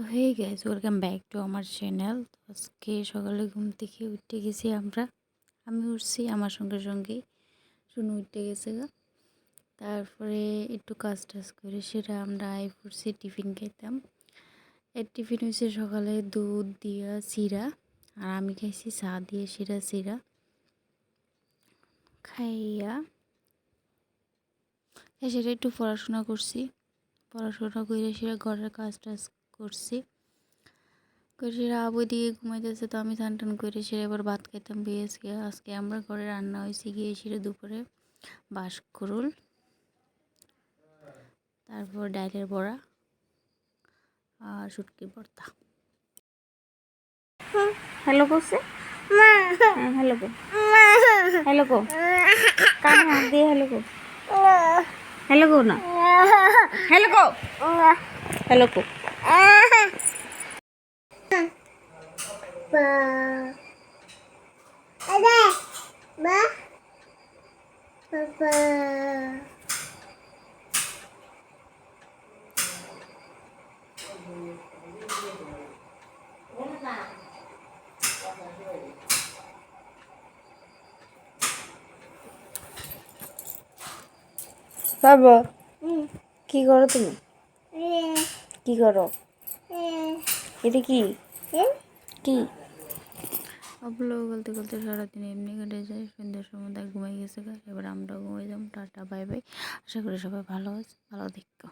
Hey guys, welcome back to আমার channel. আজকে সকালে ঘুম থেকে উঠে গেছি আমি উঠছি আমার সঙ্গে সঙ্গে শুনে উঠে গেছে গা। তারপরে একটু কাজ টাজ করে সেটা আমরা আই পড়ছি টিফিন খাইতাম। এর টিফিন হয়েছে সকালে দুধ দিয়া চিরা, আর আমি খাইছি চা দিয়ে চিরা খাইয়া সেটা একটু পড়াশোনা করছি। পড়াশোনা করে সেটা ঘরের কাজ টাজ করছি। সেটা আবু দিয়ে ঘুমাইতেছে, তো আমি স্নান টান করে সেটা এবার ভাত খাইতাম বেশকে। আজকে আমরা ঘরে রান্না হয়েছে গিয়ে সেটা দুপুরে বাঁশকুড়ুল, তারপর ডাইলের বড়া আর শুটকির ভর্তা। হ্যালো করছে, হ্যালো কো, হ্যালো কো, কানে হাত দিয়ে হ্যালো কো, হ্যালো কো না, হ্যালো কো, হ্যালো কো। বাবা কি করো তুমি? কি করো? এটা কি কি? ওগুলো বলতে বলতে সারাদিন এমনি কেটে যায়। সন্ধ্যার সময় ঘুমাই গেছে। এবার আমরাও ঘুমাই যাবো। Tata, bye bye. আশা করি সবাই ভালো আছে, ভালো দেখো।